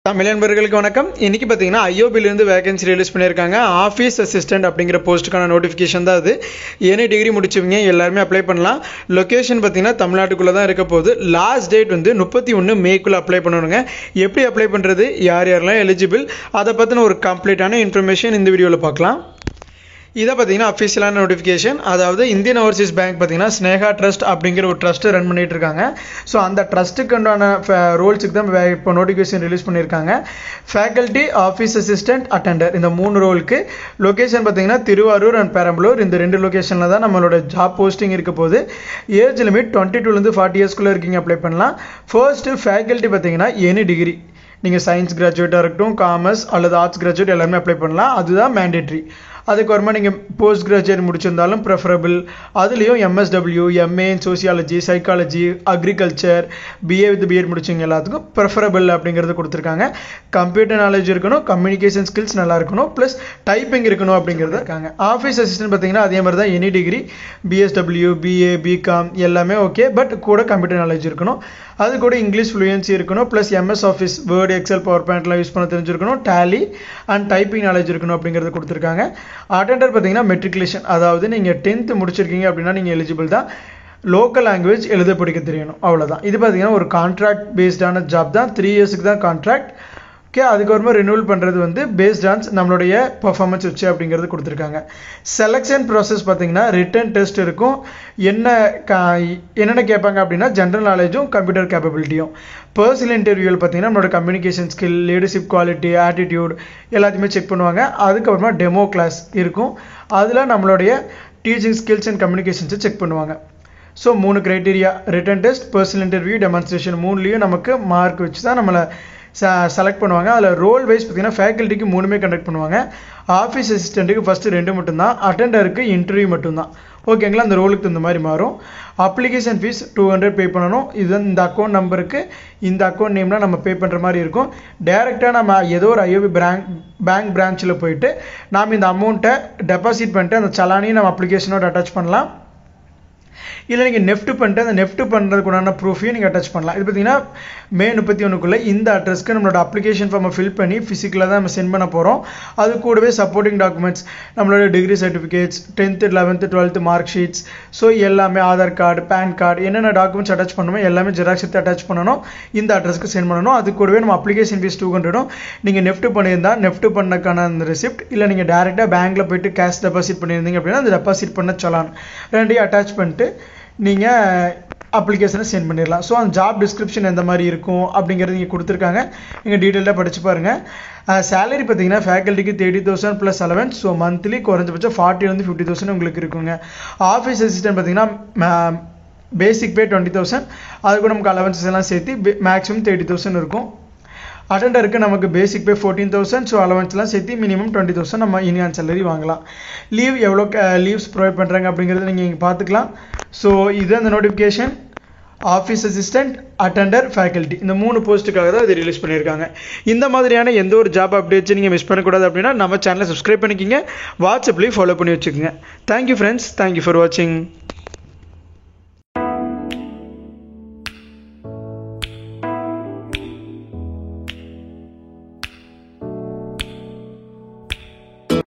தமிழ் நண்பர்களுக்கு வணக்கம். இன்னைக்கு பார்த்தீங்கன்னா ஐஓபிலேருந்து வேகன்சி ரிலீஸ் பண்ணியிருக்காங்க. ஆஃபீஸ் அசிஸ்டன்ட் அப்படிங்கிற போஸ்ட்டுக்கான நோட்டிஃபிகேஷன் தான் அது. எனி டிகிரி முடிச்சவங்க எல்லாருமே அப்ளை பண்ணலாம். லொக்கேஷன் பார்த்தீங்கன்னா தமிழ்நாட்டுக்குள்ளே தான் இருக்க போகுது. லாஸ்ட் டேட் வந்து 31 மேக்குள்ளே அப்ளை பண்ணணுங்க. எப்படி அப்ளை பண்ணுறது, யார் யாரெல்லாம் எலிஜிபிள், அதை பற்றின ஒரு கம்ப்ளீட்டான இன்ஃபர்மேஷன் இந்த வீடியோவில் பார்க்கலாம். இதை பார்த்தீங்கன்னா அஃபிஷியலான நோட்டிஃபிகேஷன். அதாவது இந்தியன் ஓவர்சீஸ் பேங்க் பார்த்தீங்கன்னா ஸ்னேகா ட்ரஸ்ட் அப்படிங்கிற ஒரு ட்ரஸ்ட்டு ரன் பண்ணிட்டு இருக்காங்க. ஸோ அந்த ட்ரஸ்ட்டுக்கு உண்டான ரோல்ஸுக்கு தான் இப்போ நோட்டிஃபிகேஷன் ரிலீஸ் பண்ணியிருக்காங்க. ஃபேக்கல்ட்டி, ஆஃபீஸ் அசிஸ்டன்ட், அட்டெண்டர், இந்த 3 ரோலுக்கு. லொக்கேஷன் பார்த்தீங்கன்னா திருவாரூர் அண்ட் பெரம்பலூர், இந்த 2 லொக்கேஷனில் தான் நம்மளோட ஜாப் போஸ்டிங் இருக்க போது. ஏஜ் லிமிட் 22லேருந்து 40 இயர்ஸ்க்குள்ளே இருக்கீங்க அப்ளை பண்ணலாம். ஃபர்ஸ்ட்டு ஃபேக்கல்ட்டி பார்த்தீங்கன்னா எனி டிகிரி, நீங்கள் சயின்ஸ் கிராஜுவேட்டாக இருக்கட்டும், காமர்ஸ் அல்லது ஆர்ட்ஸ் கிராஜுவேட் எல்லாமே அப்ளை பண்ணலாம். அதுதான் மேண்டேட்ரி. அதுக்கப்புறமா நீங்கள் போஸ்ட் கிராஜுவேட் முடிச்சிருந்தாலும் ப்ரெஃபரபிள். அதுலேயும் MSW, MA in sociology, psychology, agriculture, BA with BEd முடிச்சவங்க எல்லாத்துக்கும் ப்ரெஃபரபிள் அப்படிங்கிறது கொடுத்துருக்காங்க. கம்ப்யூட்டர் நாலேஜ் இருக்கணும், கம்யூனிகேஷன் ஸ்கில்ஸ் நல்லா இருக்கணும், ப்ளஸ் டைப்பிங் இருக்கணும் அப்படிங்கிறது இருக்காங்க. ஆஃபீஸ் அசிஸ்டன்ட் பார்த்தீங்கன்னா அதே மாதிரி தான், any degree, BSW, BA, BCom எல்லாமே ஓகே, பட் கூட கம்ப்யூட்டர் நாலேஜ் இருக்கணும். அது கூட இங்கிலீஷ் ஃப்ளூயன்சி இருக்கணும், plus MS Office, Word, Excel, Power பாயிண்ட்லாம் யூஸ் பண்ண தெரிஞ்சிருக்கணும், டேலி அண்ட் டைப்பிங் நாலேஜ் இருக்கணும் அப்படிங்கிறது கொடுத்துருக்காங்க. அட்டெண்டர் பார்த்தீங்கன்னா மெட்ரிகுலேஷன், அதாவது நீங்கள் 10th முடிச்சிருக்கீங்க அப்படின்னா நீங்கள் எலிஜிபிள் தான். லோக்கல் லாங்குவேஜ் எழுத படிக்க தெரியணும், அவ்வளோதான். இது பார்த்தீங்கன்னா ஒரு கான்ட்ராக்ட் பேஸ்டான ஜாப் தான். 3 இயர்ஸுக்கு தான் கான்ட்ராக்ட். ஓகே, அதுக்கப்புறமா ரினியூவல் பண்ணுறது வந்து பேஸ்ட் ஆன் நம்மளுடைய பர்ஃபார்மன்ஸ் வச்சு அப்படிங்கிறது கொடுத்துருக்காங்க. செலெக்ஷன் ப்ராசஸ் பார்த்தீங்கன்னா ரிட்டன் டெஸ்ட் இருக்கும். என்னென்ன கேட்பாங்க அப்படின்னா ஜென்ரல் நாலேஜும் கம்ப்யூட்டர் கேப்பபிலிட்டியும். பர்சனல் இன்டர்வியூவில் பார்த்தீங்கன்னா நம்மளோட communication skill, leadership quality, attitude எல்லாத்தையுமே செக் பண்ணுவாங்க. அதுக்கப்புறமா டெமோ கிளாஸ் இருக்கும். அதில் நம்மளுடைய டீச்சிங் ஸ்கில்ஸ் அண்ட் கம்யூனிகேஷன்ஸை செக் பண்ணுவாங்க. So 3 criteria, written test, personal interview, demonstration, 3லேயும் நமக்கு மார்க் வச்சு தான் நம்மளை செலக்ட் பண்ணுவாங்க. அதில் ரோல் வைஸ் பார்த்தீங்கன்னா ஃபேக்கல்ட்டிக்கு 3மே கண்டக்ட் பண்ணுவாங்க. ஆஃபீஸ் அசிஸ்டண்ட்டுக்கு ஃபஸ்ட்டு 2 மட்டும்தான், அட்டெண்டருக்கு இன்டர்வியூ மட்டும்தான். ஓகேங்களா, அந்த ரோலுக்கு தகுந்த மாதிரி மாறும். அப்ளிகேஷன் ஃபீஸ் 200 பே பண்ணணும். இது இந்த அக்கௌண்ட் நம்பருக்கு, இந்த அக்கௌண்ட் நேம்னா நம்ம பே பண்ணுற மாதிரி இருக்கும். டேரெக்டாக நம்ம ஏதோ ஒரு ஐஓபி பேங்க் பிரான்ச்சில் போயிட்டு நாம் இந்த அமௌண்ட்டை டெபாசிட் பண்ணிட்டு அந்த சலானையும் நம்ம அப்ளிகேஷனோட அட்டாச் பண்ணலாம். இல்லை நீங்கள் நெஃப்ட் பண்ணிட்டு அந்த நெஃப்ட் பண்ணுறதுக்குண்டான ப்ரூஃபையும் நீங்கள் அட்டாச் பண்ணலாம். இது பார்த்தீங்கன்னா மே 31க்குள்ளே இந்த அட்ரஸ்க்கு நம்மளோட அப்ளிகேஷன் ஃபார்மை ஃபில் பண்ணி ஃபிசிக்கலாக தான் நம்ம சென்ட் பண்ண போகிறோம். அது கூடவே சப்போர்ட்டிங் டாக்குமெண்ட்ஸ், நம்மளோட degree certificates, 10th, 11th, 12th mark sheets, so எல்லாமே ஆதார் கார்டு, பேன் கார்டு, என்னென்ன டாக்குமெண்ட்ஸ் அட்டாச் பண்ணணுமோ எல்லாமே ஜெராக்ஸ் எடுத்து அட்டாச் பண்ணணும். இந்த அட்ரஸ்க்கு சென்ட் பண்ணணும். அது கூடவே நம்ம அப்ளிகேஷன் ஃபீஸ் 200. நீங்கள் நெஃப்ட் பண்ணியிருந்தா நெஃப்ட் பண்ணக்கான அந்த ரெசிப்ட், இல்லை நீங்கள் டேரெக்டாக பேங்க்கில் போயிட்டு கேஷ் டெபாசிட் பண்ணியிருந்தீங்க அப்படின்னா அந்த டெபாசிட் பண்ண சலான் ரெண்டையும் அட்டாச் பண்ணிட்டு நீங்கள் அப்ளிகேஷனை சென்ட் பண்ணிடலாம். ஸோ அந்த ஜாப் டிஸ்கிரிப்ஷன் எந்த மாதிரி இருக்கும் அப்படிங்கிறது நீங்கள் கொடுத்துருக்காங்க, நீங்கள் டீட்டெயிலாக படித்து பாருங்கள். சேலரி பார்த்தீங்கன்னா ஃபேக்கல்ட்டிக்கு 30,000 ப்ளஸ் அலவன்ஸ். ஸோ மந்த்லி குறைஞ்சபட்சம் 40,000 to 50,000 உங்களுக்கு இருக்குங்க. ஆஃபீஸ் அசிஸ்டன்ட் பார்த்தீங்கன்னா பேசிக் பே 20,000, அது கூட நமக்கு அலவன்சஸ் எல்லாம் சேர்த்து மேக்ஸிமம் 30,000 இருக்கும். அட்டெண்டருக்கு நமக்கு பேசிக் பே 14,000, ஸோ அலவன்ஸ்லாம் சேர்த்து மினிமம் 20,000 நம்ம இனியான் சேலரி வாங்கலாம். லீவ் எவ்வளோ லீவ்ஸ் ப்ரொவைட் பண்ணுறாங்க அப்படிங்கிறத நீங்கள் இங்கே பார்த்துக்கலாம். ஸோ இது அந்த notification. Office assistant, attender, faculty, இந்த 3 போஸ்ட்டுக்காக தான் இது ரிலீஸ் பண்ணியிருக்காங்க. இந்த மாதிரியான எந்த ஒரு ஜாப் அப்டேட்ஸ் நீங்கள் மிஸ் பண்ணக்கூடாது அப்படின்னா நம்ம சேனலை சப்ஸ்கிரைப் பண்ணிக்கிங்க, வாட்ஸ்அப்லேயும் ஃபாலோ பண்ணி வச்சுக்கோங்க. தேங்க்யூ ஃப்ரெண்ட்ஸ், தேங்க்யூ ஃபார் வாட்சிங்.